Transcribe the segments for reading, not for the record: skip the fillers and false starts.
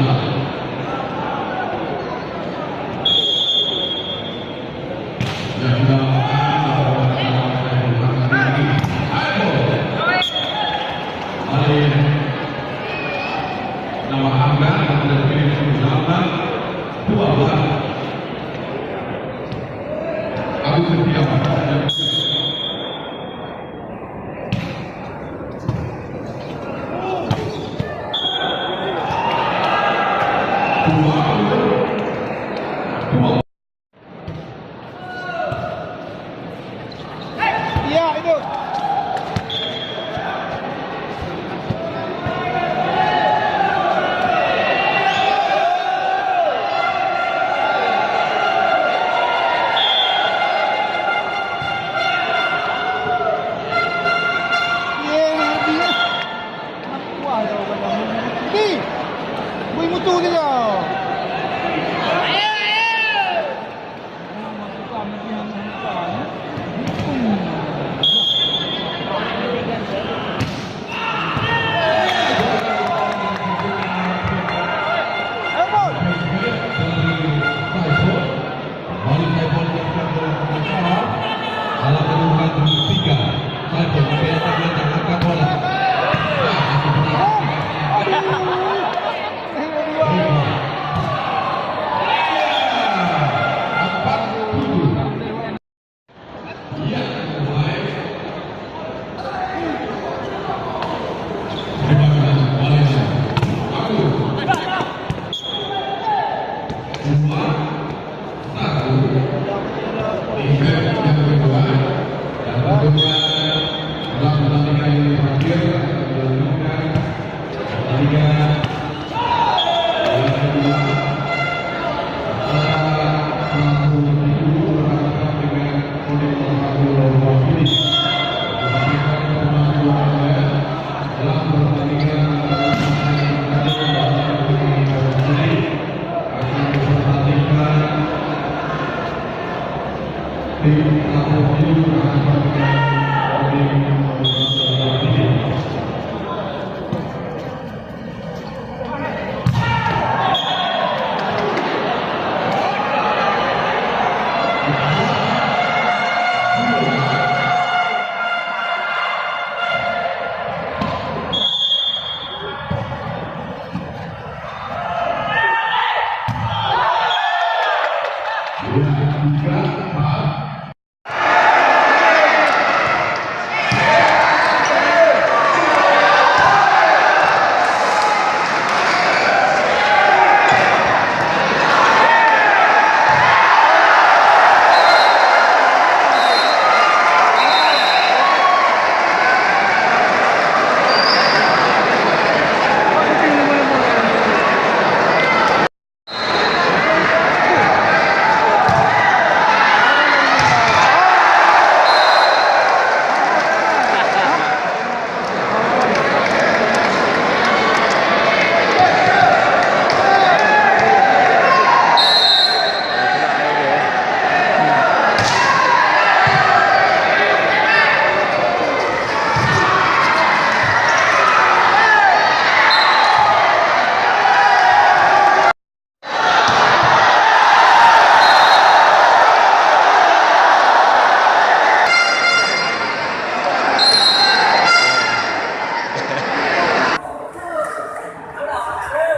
Nama Angga yang sudah dipilih 12 Agus Setiawan. Iya itu. Boy mutu nila.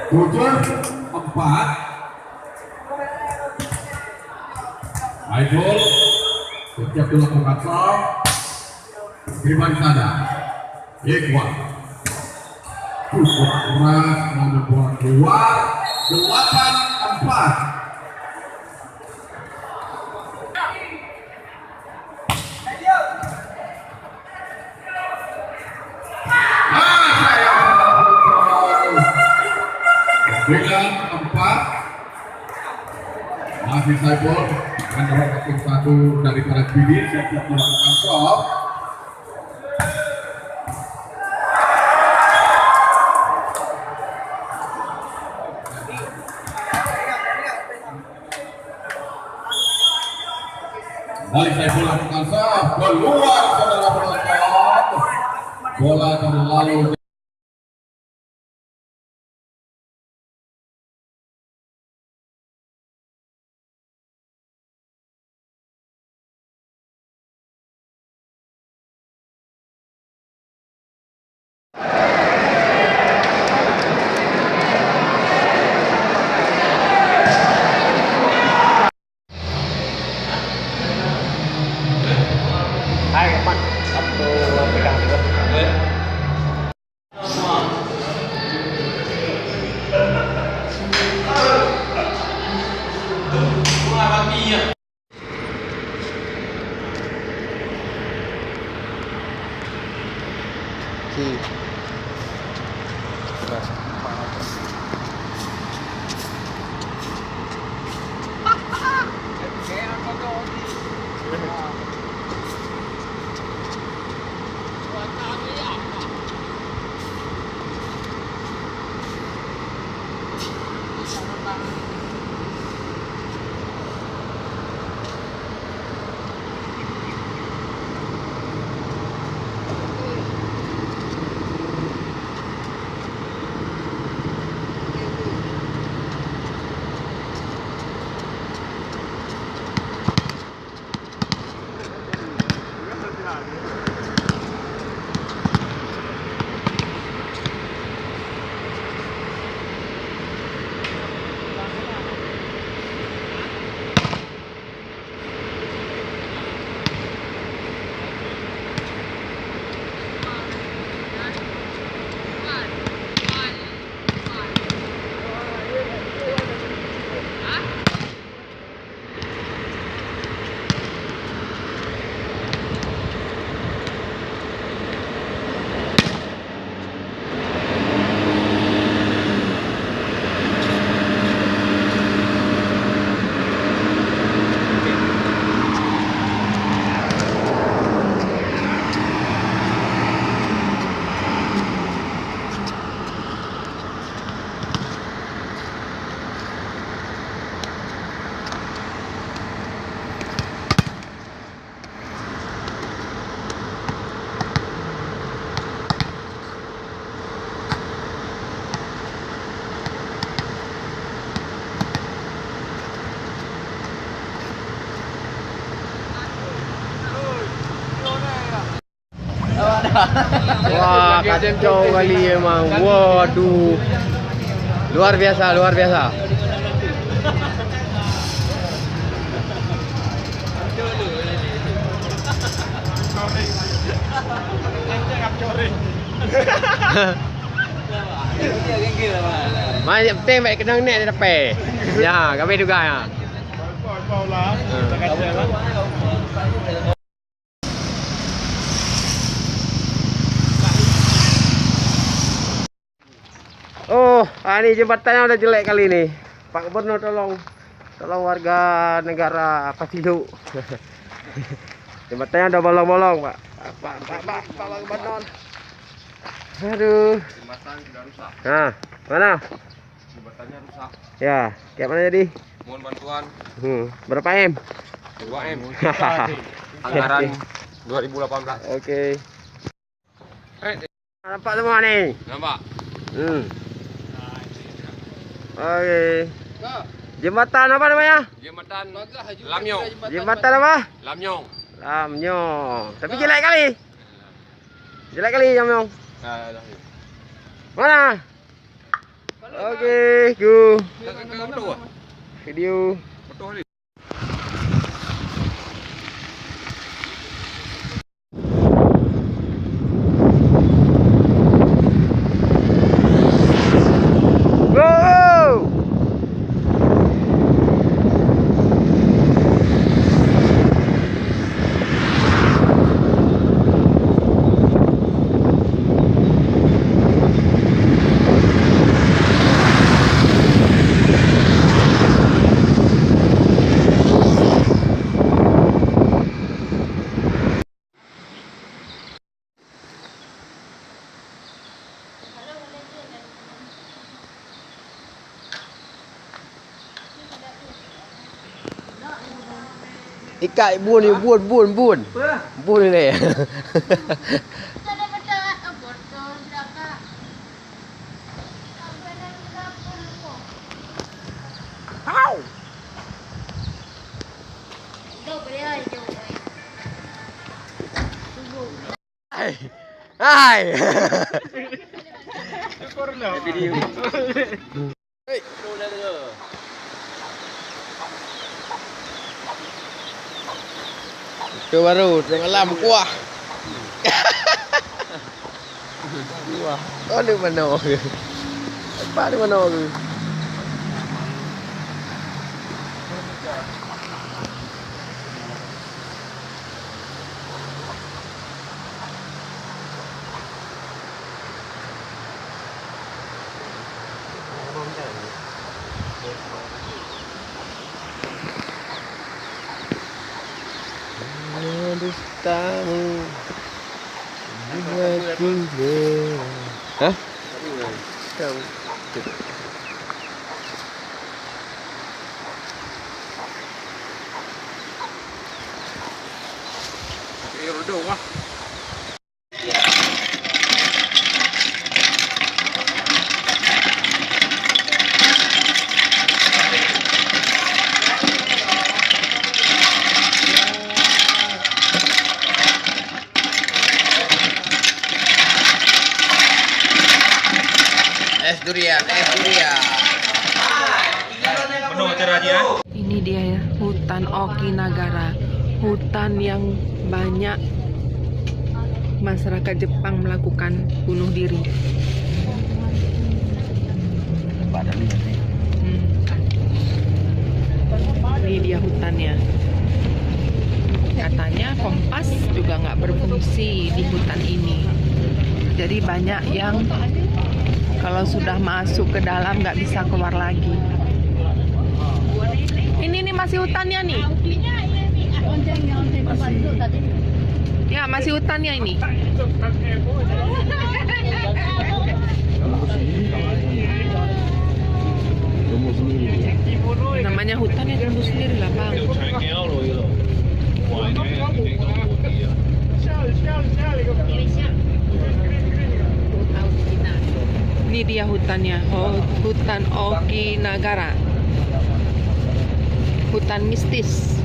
Bocor 4 Idol setiap dilakukan serve Firman Sada Iqbal Pusat keras namun bola keluar 8-4. Dengan 4 masih Saiful dan dapat tim 1 dari para bibir siap-siap melakukan stop. Kembali Saiful lakukan stop keluar saudara penonton, bola terlalu Wah, kacau kali emang. Waduh. Luar biasa, luar biasa. Mai penting baik kenang net dia dapat. Ya, kami juga ya. Oh, ini jembatannya udah jelek kali ini. Pak Gubernur tolong warga negara Pasilu. Jembatannya udah bolong-bolong, Pak. Pak Gubernur. Aduh. Jembatan sudah rusak. Nah, mana? Jembatannya rusak. Ya, kayak mana jadi? Mohon bantuan. Berapa M? 2M. Anggaran 2018. Oke. Nampak semua nih. Nampak? Oke. Jembatan apa namanya? Jembatan Lamyong. Jembatan apa? Lamyong. Lamyong. Tapi jelek kali. Jelek kali Lamyong. Mana? Oke, go. Video. Betul. Go! Ikat bun ni bun ni. Au. Hai. Video. Itu baru tengok lam kuah. Kuah. Oh ni mana ke? Apa ni mana ke? Dustamu buatku hah? Tahu. Rodo wah. Es durian. Ini dia ya, hutan Okinagara, hutan yang banyak masyarakat Jepang melakukan bunuh diri. Ini dia hutannya. Katanya kompas juga nggak berfungsi di hutan ini. Jadi banyak yang kalau sudah masuk ke dalam nggak bisa keluar lagi. Ini masih hutannya nih. Ya masih hutannya ini. Namanya hutannya tumbuh sendiri lah bang. Ini dia hutannya, hutan Okinagara, hutan mistis.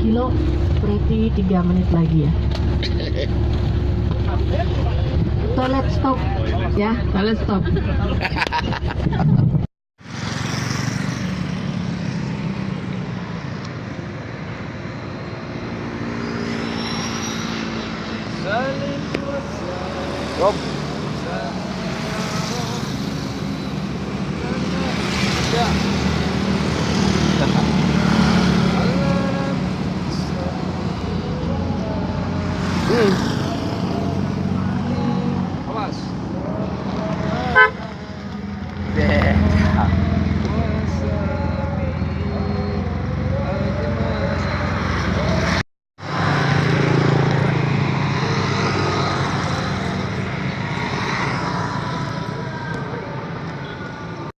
kilo, berarti 3 menit lagi ya. Toilet stop ya, toilet stop.